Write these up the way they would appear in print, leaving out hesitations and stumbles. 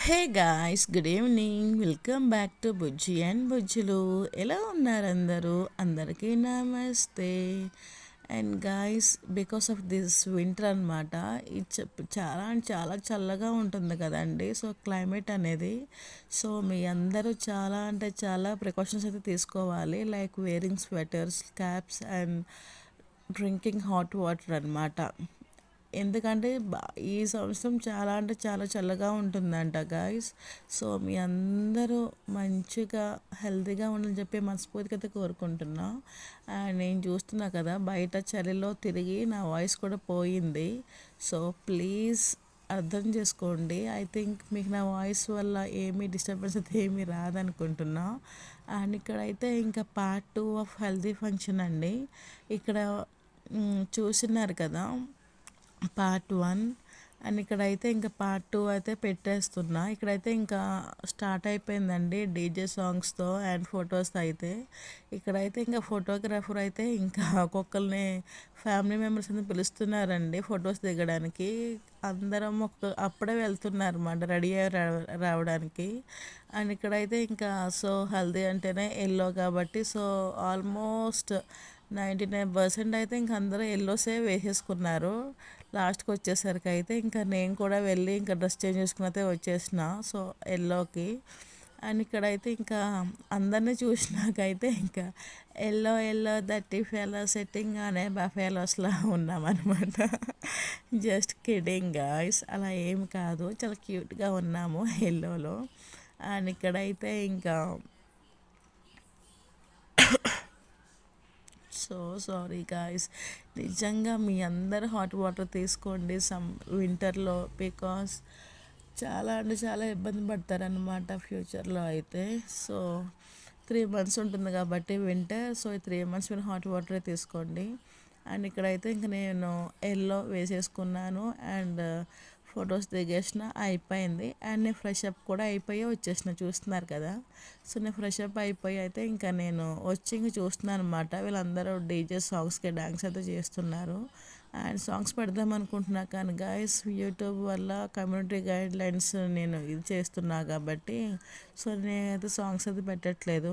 Hey guys, good evening. Welcome back to Bujji and Bujjulu. ఎలా ఉన్నారు అందరూ? అందరికీ నమస్తే. And guys, because of this winter అనమాట, ఇది చాలా అంటే చాలా చల్లగా ఉంటుంది కదండి. సో క్లైమేట్ అనేది, సో మీ అందరూ చాలా అంటే చాలా ప్రికాషన్స్ అయితే తీసుకోవాలి, like wearing sweaters, caps and drinking hot water అనమాట. ఎందుకంటే ఈ సంవత్సరం చాలా అంటే చాలా చల్లగా ఉంటుందంట గాయస్. సో మీ అందరూ మంచిగా హెల్తీగా ఉండాలని చెప్పి మనస్ఫూర్తిగా అయితే కోరుకుంటున్నా. అండ్ నేను చూస్తున్నా కదా బయట చలిలో తిరిగి నా వాయిస్ కూడా పోయింది. సో ప్లీజ్ అర్థం చేసుకోండి. ఐ థింక్ మీకు నా వాయిస్ వల్ల ఏమీ డిస్టర్బెన్స్ అయితే ఏమీ రాదనుకుంటున్నా. అండ్ ఇక్కడైతే ఇంకా పార్ట్ 2 ఆఫ్ హెల్తీ ఫంక్షన్ అండి. ఇక్కడ చూస్తున్నారు కదా పార్ట్ 1. అండ్ ఇక్కడైతే ఇంకా పార్ట్ 2 అయితే పెట్టేస్తున్నా. ఇక్కడైతే ఇంకా స్టార్ట్ అయిపోయిందండి డీజే సాంగ్స్తో అండ్ ఫొటోస్ అయితే. ఇక్కడైతే ఇంకా ఫోటోగ్రాఫర్ అయితే ఇంకా ఒక్కొక్కరిని ఫ్యామిలీ మెంబర్స్ అని పిలుస్తున్నారండి ఫొటోస్ దిగడానికి. అందరం అప్పుడే వెళ్తున్నారు అన్నమాట రెడీ అయ్యి రావడానికి. అండ్ ఇక్కడైతే ఇంకా సో హల్దీ అంటేనే ఎల్లో కాబట్టి సో ఆల్మోస్ట్ 99% అయితే ఇంక అందరూ ఎల్లోసే వేసేసుకున్నారు. లాస్ట్కి వచ్చేసరికి అయితే ఇంకా నేను కూడా వెళ్ళి ఇంకా డ్రెస్ చేంజ్ చేసుకుని అయితే వచ్చేసిన సో ఎల్లోకి. అండ్ ఇక్కడైతే ఇంకా అందరినీ చూసినాకైతే ఇంకా ఎల్లో ఎల్లో దట్టి ఫెలో సెట్టింగ్ అనే బఫెలోస్లా ఉన్నామన్నమాట. జస్ట్ కిడింగ్ గాయ్స్, అలా ఏం కాదు, చాలా క్యూట్గా ఉన్నాము ఎల్లోలో. అండ్ ఇక్కడైతే ఇంకా సో సారీ గాయస్, నిజంగా మీ అందరు హాట్ వాటర్ తీసుకోండి వింటర్లో, బికాస్ చాలా అంటే చాలా ఇబ్బంది పడతారనమాట ఫ్యూచర్లో అయితే. సో 3 months ఉంటుంది కాబట్టి వింటర్, సో ఈ 3 months మీరు హాట్ వాటరే తీసుకోండి. అండ్ ఇక్కడైతే ఇంక నేను ఎల్లో వేసేసుకున్నాను అండ్ ఫొటోస్ దిగేసిన అయిపోయింది. అండ్ నేను ఫ్రెష్ అప్ కూడా అయిపోయి వచ్చేసిన, చూస్తున్నారు కదా. సో నేను ఫ్రెష్ అప్ అయిపోయి అయితే ఇంకా నేను వచ్చి ఇంక చూస్తున్నాను అనమాట. వీళ్ళందరూ డీజే సాంగ్స్కి డ్యాన్స్ అయితే చేస్తున్నారు. అండ్ సాంగ్స్ పెడదాం అనుకుంటున్నా కానీ గాయస్ యూట్యూబ్ వల్ల కమ్యూనిటీ గైడ్ లైన్స్ నేను ఇది చేస్తున్నా కాబట్టి సో నేనైతే సాంగ్స్ అయితే పెట్టట్లేదు.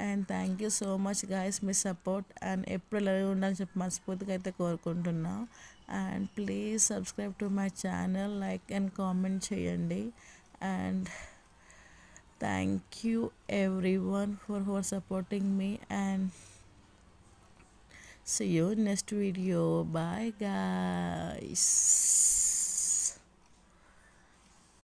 And thank you so much guys మీ సపోర్ట్. అండ్ ఎప్పుడు ఇలా ఉండాలని చెప్పి మనస్ఫూర్తిగా అయితే కోరుకుంటున్నా. And please subscribe to my channel, like and comment చేయండి. And thank you everyone for who are supporting me. And see you next video. Bye guys.